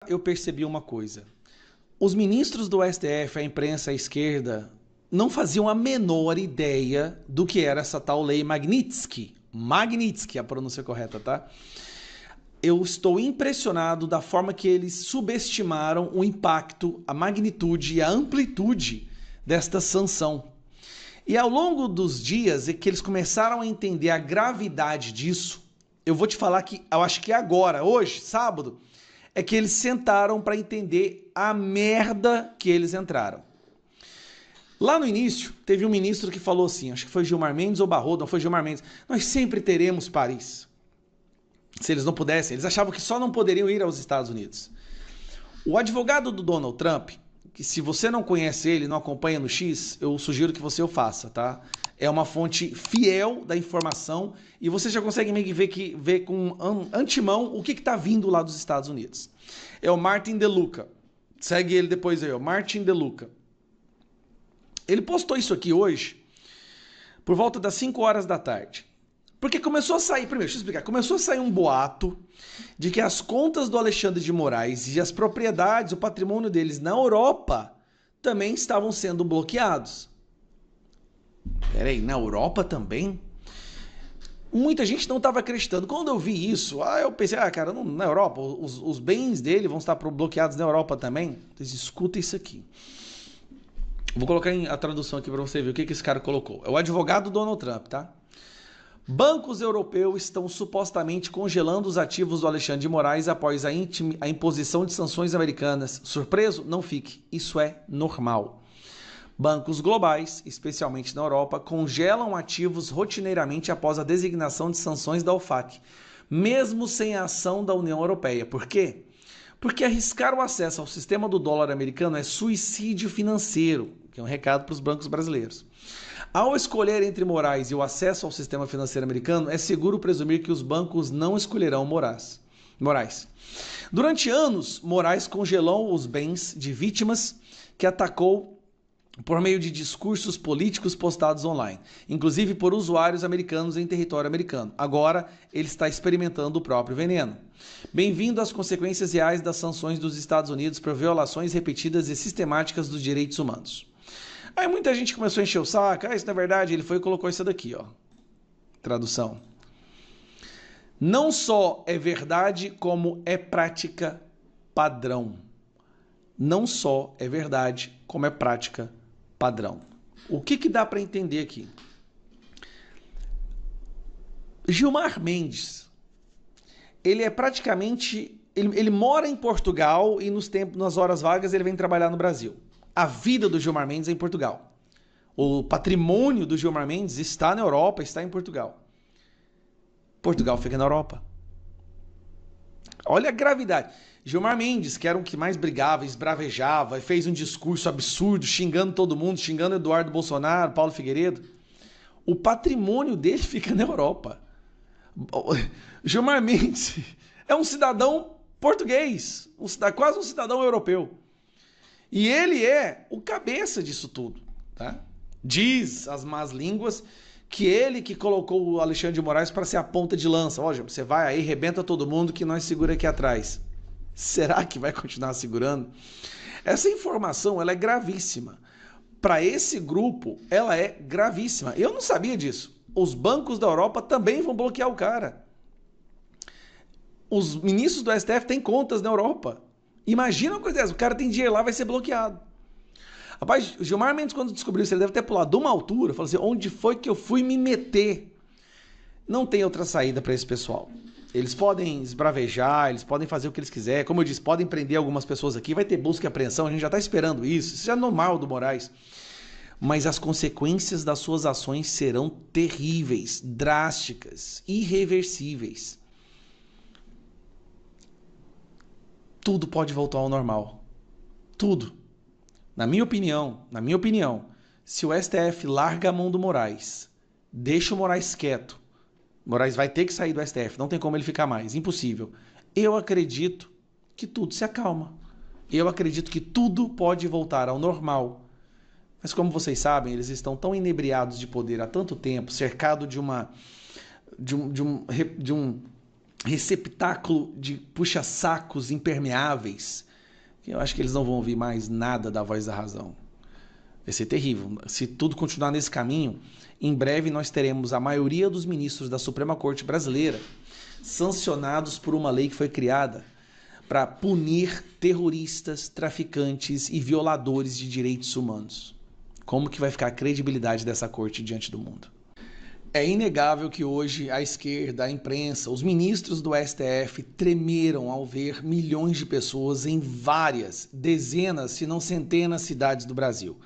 Eu percebi uma coisa. Os ministros do STF, a imprensa, a esquerda, não faziam a menor ideia do que era essa tal lei Magnitsky. Magnitsky, a pronúncia correta, tá? Eu estou impressionado da forma que eles subestimaram o impacto, a magnitude e a amplitude desta sanção. E ao longo dos dias é que eles começaram a entender a gravidade disso. Eu vou te falar que eu acho que agora, hoje, sábado, é que eles sentaram para entender a merda que eles entraram. Lá no início, teve um ministro que falou assim, acho que foi Gilmar Mendes ou Barroso, não foi Gilmar Mendes, nós sempre teremos Paris. Se eles não pudessem, eles achavam que só não poderiam ir aos Estados Unidos. O advogado do Donald Trump, que se você não conhece ele, não acompanha no X, eu sugiro que você o faça, tá? É uma fonte fiel da informação e você já consegue meio que ver com antemão o que está vindo lá dos Estados Unidos. É o Martin DeLuca. Segue ele depois aí, ó. Martin DeLuca. Ele postou isso aqui hoje, por volta das 5 horas da tarde. Porque começou a sair, primeiro, deixa eu explicar, começou a sair um boato de que as contas do Alexandre de Moraes e as propriedades, o patrimônio deles na Europa também estavam sendo bloqueados. Peraí, na Europa também? Muita gente não estava acreditando. Quando eu vi isso, eu pensei, cara, não, na Europa, os bens dele vão estar bloqueados na Europa também? Então, escuta isso aqui. Vou colocar a tradução aqui para você ver o que esse cara colocou. É o advogado Donald Trump, tá? Bancos europeus estão supostamente congelando os ativos do Alexandre de Moraes após a imposição de sanções americanas. Surpreso? Não fique. Isso é normal. Bancos globais, especialmente na Europa, congelam ativos rotineiramente após a designação de sanções da OFAC, mesmo sem a ação da União Europeia. Por quê? Porque arriscar o acesso ao sistema do dólar americano é suicídio financeiro, que é um recado para os bancos brasileiros. Ao escolher entre Moraes e o acesso ao sistema financeiro americano, é seguro presumir que os bancos não escolherão Moraes. Durante anos, Moraes congelou os bens de vítimas que atacou por meio de discursos políticos postados online, inclusive por usuários americanos em território americano. Agora, ele está experimentando o próprio veneno. Bem-vindo às consequências reais das sanções dos Estados Unidos por violações repetidas e sistemáticas dos direitos humanos. Aí muita gente começou a encher o saco. Isso não é verdade. Ele foi e colocou isso daqui, ó. Tradução. Não só é verdade, como é prática padrão. Não só é verdade, como é prática padrão. O que dá para entender aqui? Gilmar Mendes, ele é praticamente... Ele mora em Portugal e nas horas vagas ele vem trabalhar no Brasil. A vida do Gilmar Mendes é em Portugal. O patrimônio do Gilmar Mendes está na Europa, está em Portugal. Portugal fica na Europa. Olha a gravidade. Gilmar Mendes, que era o que mais brigava, esbravejava, fez um discurso absurdo, xingando todo mundo, xingando Eduardo Bolsonaro, Paulo Figueiredo. O patrimônio dele fica na Europa. Gilmar Mendes é um cidadão português, quase um cidadão europeu. E ele é o cabeça disso tudo, tá? Diz as más línguas que ele que colocou o Alexandre de Moraes para ser a ponta de lança. Ó, você vai aí, rebenta todo mundo que nós segura aqui atrás. Será que vai continuar segurando? Essa informação, ela é gravíssima. Para esse grupo, ela é gravíssima. Eu não sabia disso. Os bancos da Europa também vão bloquear o cara. Os ministros do STF têm contas na Europa. Imagina uma coisa dessa, o cara tem dinheiro lá, vai ser bloqueado. Rapaz, o Gilmar Mendes, quando descobriu isso, ele deve ter pulado de uma altura, falou assim, onde foi que eu fui me meter? Não tem outra saída para esse pessoal. Eles podem esbravejar, eles podem fazer o que eles quiserem, como eu disse, podem prender algumas pessoas aqui, vai ter busca e apreensão, a gente já está esperando isso já é normal do Moraes. Mas as consequências das suas ações serão terríveis, drásticas, irreversíveis. Tudo pode voltar ao normal. Tudo. Na minha opinião, se o STF larga a mão do Moraes, deixa o Moraes quieto, Moraes vai ter que sair do STF, não tem como ele ficar mais, impossível. Eu acredito que tudo se acalma. Eu acredito que tudo pode voltar ao normal. Mas como vocês sabem, eles estão tão inebriados de poder há tanto tempo, cercado de um receptáculo de puxa-sacos impermeáveis. Eu acho que eles não vão ouvir mais nada da voz da razão. Vai ser terrível. Se tudo continuar nesse caminho, em breve nós teremos a maioria dos ministros da Suprema Corte Brasileira sancionados por uma lei que foi criada para punir terroristas, traficantes e violadores de direitos humanos. Como que vai ficar a credibilidade dessa corte diante do mundo? É inegável que hoje a esquerda, a imprensa, os ministros do STF tremeram ao ver milhões de pessoas em várias, dezenas, se não centenas de cidades do Brasil.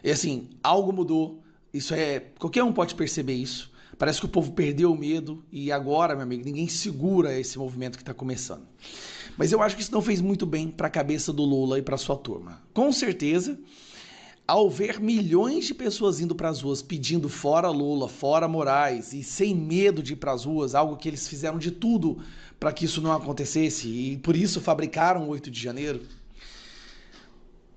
E assim, algo mudou, qualquer um pode perceber isso. Parece que o povo perdeu o medo e agora, meu amigo, ninguém segura esse movimento que está começando. Mas eu acho que isso não fez muito bem para a cabeça do Lula e para sua turma. Com certeza, ao ver milhões de pessoas indo para as ruas pedindo fora Lula, fora Moraes e sem medo de ir para as ruas, algo que eles fizeram de tudo para que isso não acontecesse e por isso fabricaram o 8 de janeiro,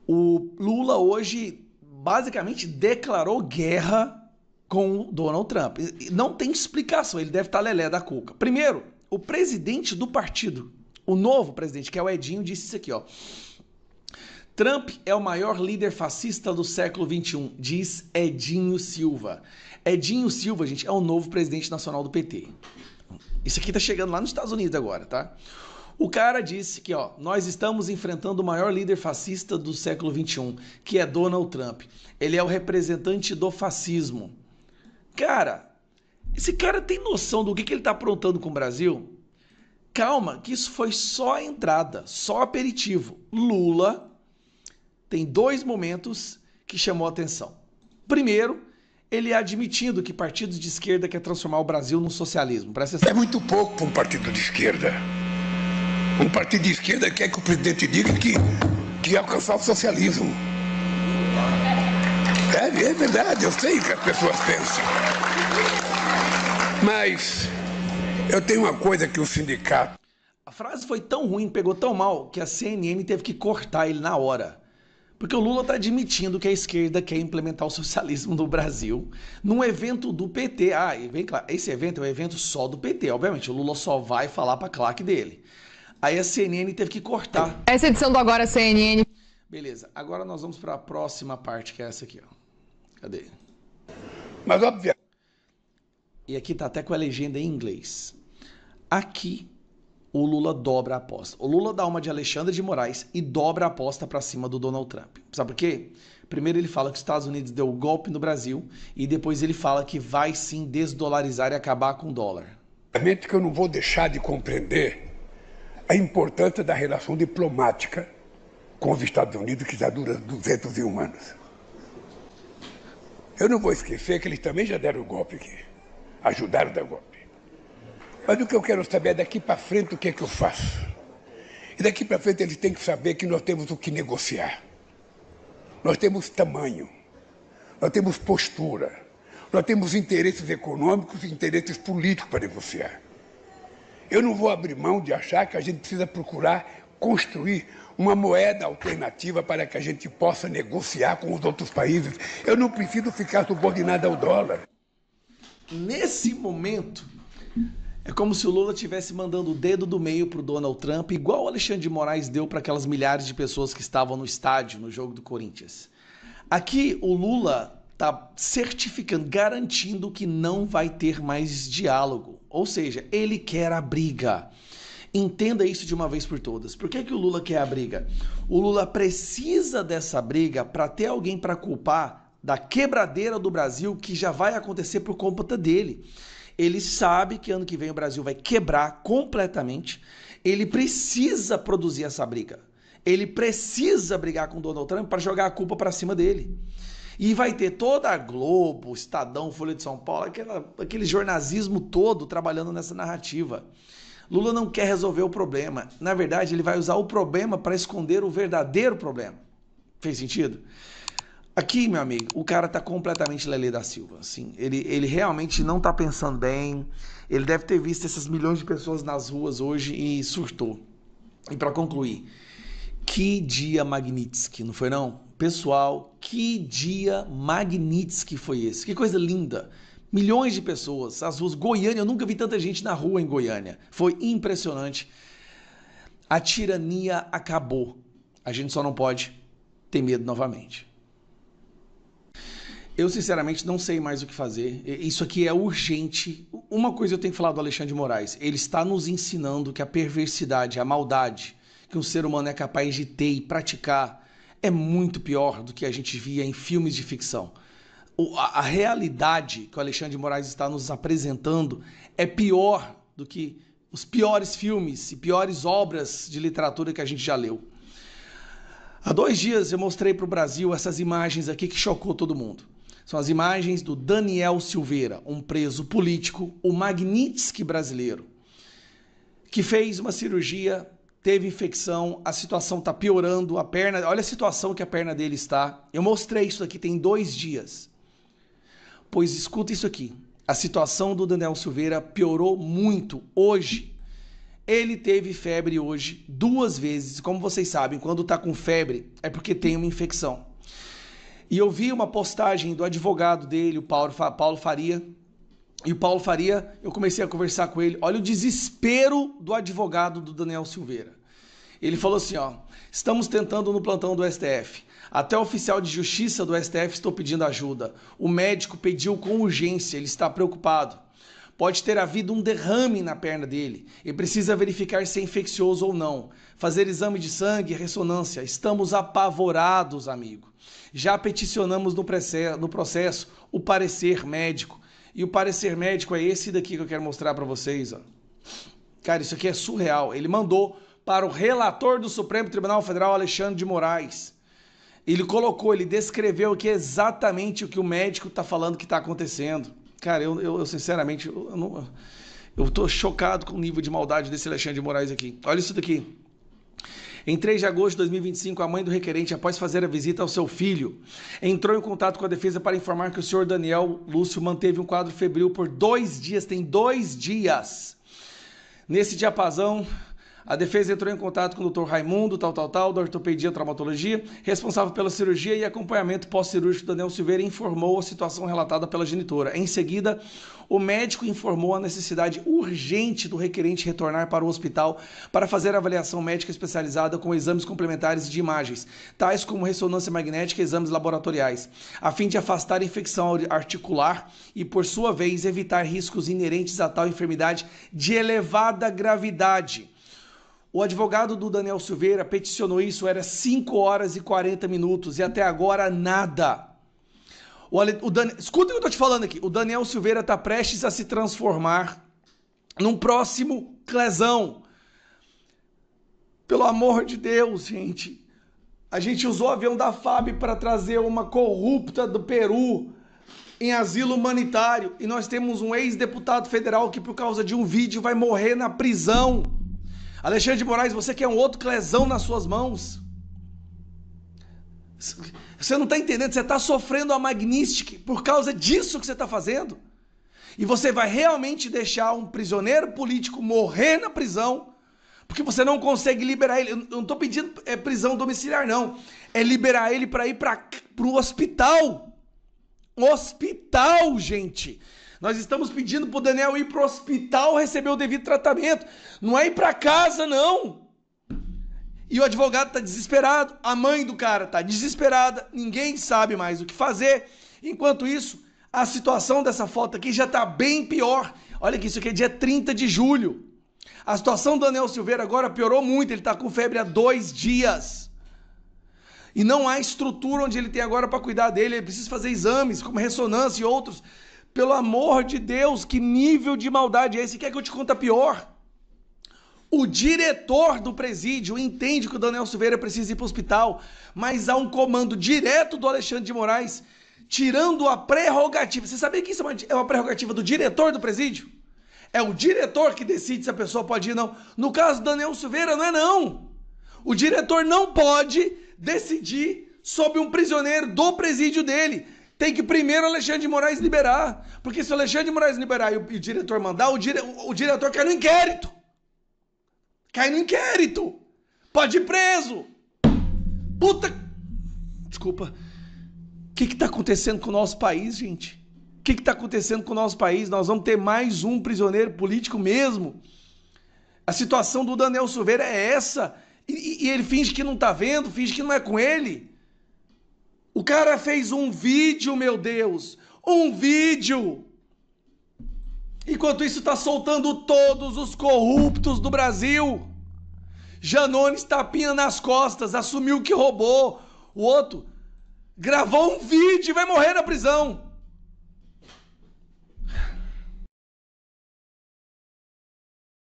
o Lula hoje basicamente declarou guerra com o Donald Trump. Não tem explicação, ele deve estar lelé da cuca. Primeiro, o presidente do partido, o novo presidente, que é o Edinho, disse isso aqui, ó. Trump é o maior líder fascista do século XXI, diz Edinho Silva. Edinho Silva, gente, é o novo presidente nacional do PT. Isso aqui tá chegando lá nos Estados Unidos agora, tá? O cara disse que, ó, nós estamos enfrentando o maior líder fascista do século XXI, que é Donald Trump. Ele é o representante do fascismo. Cara, esse cara tem noção do que ele tá aprontando com o Brasil? Calma, que isso foi só a entrada, só aperitivo. Lula tem dois momentos que chamou a atenção. Primeiro, ele admitindo que partidos de esquerda quer transformar o Brasil num socialismo. Presta atenção. É muito pouco para um partido de esquerda. Um partido de esquerda quer que o presidente diga que alcançar o socialismo. É verdade, eu sei que as pessoas pensam. Mas eu tenho uma coisa que o sindicato... A frase foi tão ruim, pegou tão mal, que a CNN teve que cortar ele na hora. Porque o Lula está admitindo que a esquerda quer implementar o socialismo no Brasil num evento do PT. Ah, e vem claro, esse evento é um evento só do PT, obviamente. O Lula só vai falar para a claque dele. Aí a CNN teve que cortar. Essa edição do Agora CNN. Beleza, agora nós vamos para a próxima parte, que é essa aqui, ó. Cadê? Mas, obviamente... E aqui tá até com a legenda em inglês. Aqui, o Lula dobra a aposta. O Lula dá uma de Alexandre de Moraes e dobra a aposta para cima do Donald Trump. Sabe por quê? Primeiro ele fala que os Estados Unidos deu golpe no Brasil e depois ele fala que vai sim desdolarizar e acabar com o dólar. Obviamente que eu não vou deixar de compreender a importância da relação diplomática com os Estados Unidos, que já dura 201 anos. Eu não vou esquecer que eles também já deram golpe aqui. Ajudaram a dar golpe. Mas o que eu quero saber é daqui para frente o que é que eu faço. E daqui para frente eles têm que saber que nós temos o que negociar. Nós temos tamanho, nós temos postura, nós temos interesses econômicos e interesses políticos para negociar. Eu não vou abrir mão de achar que a gente precisa procurar construir uma moeda alternativa para que a gente possa negociar com os outros países. Eu não preciso ficar subordinado ao dólar. Nesse momento, é como se o Lula estivesse mandando o dedo do meio para o Donald Trump, igual o Alexandre de Moraes deu para aquelas milhares de pessoas que estavam no estádio, no jogo do Corinthians. Aqui, o Lula está certificando, garantindo que não vai ter mais diálogo. Ou seja, ele quer a briga. Entenda isso de uma vez por todas. Por que o Lula quer a briga? O Lula precisa dessa briga para ter alguém para culpar da quebradeira do Brasil que já vai acontecer por conta dele. Ele sabe que ano que vem o Brasil vai quebrar completamente. Ele precisa produzir essa briga. Ele precisa brigar com o Donald Trump para jogar a culpa para cima dele. E vai ter toda a Globo, Estadão, Folha de São Paulo, aquele jornalismo todo trabalhando nessa narrativa. Lula não quer resolver o problema. Na verdade, ele vai usar o problema para esconder o verdadeiro problema. Fez sentido? Aqui, meu amigo, o cara tá completamente Lelê da Silva, assim, ele realmente não tá pensando bem, ele deve ter visto essas milhões de pessoas nas ruas hoje e surtou. E para concluir, que dia Magnitsky, não foi não? Pessoal, que dia Magnitsky foi esse? Que coisa linda! Milhões de pessoas, as ruas, Goiânia, eu nunca vi tanta gente na rua em Goiânia. Foi impressionante. A tirania acabou. A gente só não pode ter medo novamente. Eu, sinceramente, não sei mais o que fazer. Isso aqui é urgente. Uma coisa eu tenho que falar do Alexandre de Moraes. Ele está nos ensinando que a perversidade, a maldade que um ser humano é capaz de ter e praticar é muito pior do que a gente via em filmes de ficção. A realidade que o Alexandre de Moraes está nos apresentando é pior do que os piores filmes e piores obras de literatura que a gente já leu. Há 2 dias eu mostrei para o Brasil essas imagens aqui que chocou todo mundo. São as imagens do Daniel Silveira, um preso político, o Magnitsky brasileiro, que fez uma cirurgia, teve infecção, a situação está piorando, a perna, olha a situação que a perna dele está. Eu mostrei isso aqui tem 2 dias. Pois escuta isso aqui, a situação do Daniel Silveira piorou muito hoje. Ele teve febre hoje 2 vezes, como vocês sabem, quando está com febre é porque tem uma infecção. E eu vi uma postagem do advogado dele, o Paulo Faria, e o Paulo Faria, eu comecei a conversar com ele, olha o desespero do advogado do Daniel Silveira. Ele falou assim, ó, estamos tentando no plantão do STF, até o oficial de justiça do STF estou pedindo ajuda, o médico pediu com urgência, ele está preocupado. Pode ter havido um derrame na perna dele e precisa verificar se é infeccioso ou não. Fazer exame de sangue e ressonância. Estamos apavorados, amigo. Já peticionamos no processo o parecer médico. E o parecer médico é esse daqui que eu quero mostrar para vocês. Ó. Cara, isso aqui é surreal. Ele mandou para o relator do Supremo Tribunal Federal, Alexandre de Moraes. Ele colocou, ele descreveu aqui exatamente o que o médico está falando que está acontecendo. Cara, eu sinceramente, eu tô chocado com o nível de maldade desse Alexandre de Moraes aqui. Olha isso daqui. Em 3 de agosto de 2025, a mãe do requerente, após fazer a visita ao seu filho, entrou em contato com a defesa para informar que o senhor Daniel Lúcio manteve um quadro febril por 2 dias, tem 2 dias. Nesse diapasão, a defesa entrou em contato com o Dr. Raimundo, da ortopedia e traumatologia, responsável pela cirurgia e acompanhamento pós-cirúrgico do Daniel Silveira, e informou a situação relatada pela genitora. Em seguida, o médico informou a necessidade urgente do requerente retornar para o hospital para fazer a avaliação médica especializada com exames complementares de imagens, tais como ressonância magnética e exames laboratoriais, a fim de afastar a infecção articular e, por sua vez, evitar riscos inerentes a tal enfermidade de elevada gravidade. O advogado do Daniel Silveira peticionou isso, era 5 horas e 40 minutos e até agora nada. Escuta o que eu estou te falando aqui. O Daniel Silveira está prestes a se transformar num próximo Clezão. Pelo amor de Deus, gente. A gente usou o avião da FAB para trazer uma corrupta do Peru em asilo humanitário. E nós temos um ex-deputado federal que, por causa de um vídeo, vai morrer na prisão. Alexandre de Moraes, você quer um outro Clezão nas suas mãos? Você não está entendendo, você está sofrendo a Magnitsky por causa disso que você está fazendo. E você vai realmente deixar um prisioneiro político morrer na prisão, porque você não consegue liberar ele. Eu não estou pedindo prisão domiciliar, não. É liberar ele para ir para o hospital. Hospital, gente. Nós estamos pedindo para o Daniel ir para o hospital receber o devido tratamento. Não é ir para casa, não. E o advogado está desesperado. A mãe do cara está desesperada. Ninguém sabe mais o que fazer. Enquanto isso, a situação dessa foto aqui já está bem pior. Olha aqui, isso aqui é dia 30 de julho. A situação do Daniel Silveira agora piorou muito. Ele está com febre há 2 dias. E não há estrutura onde ele tem agora para cuidar dele. Ele precisa fazer exames, como ressonância e outros. Pelo amor de Deus, que nível de maldade é esse? Quer que eu te conte a pior? O diretor do presídio entende que o Daniel Silveira precisa ir para o hospital, mas há um comando direto do Alexandre de Moraes, tirando a prerrogativa. Você sabia que isso é uma prerrogativa do diretor do presídio? É o diretor que decide se a pessoa pode ir ou não. No caso do Daniel Silveira, não é não. O diretor não pode decidir sobre um prisioneiro do presídio dele. Tem que primeiro o Alexandre de Moraes liberar. Porque se o Alexandre de Moraes liberar e o diretor mandar, o diretor cai no inquérito. Cai no inquérito. Pode ir preso. Puta... Desculpa. O que está acontecendo com o nosso país, gente? que está acontecendo com o nosso país? Nós vamos ter mais um prisioneiro político mesmo? A situação do Daniel Silveira é essa. E ele finge que não está vendo, finge que não é com ele. O cara fez um vídeo, meu Deus. Um vídeo. Enquanto isso está soltando todos os corruptos do Brasil. Janones tapinha nas costas, assumiu que roubou. O outro gravou um vídeo e vai morrer na prisão.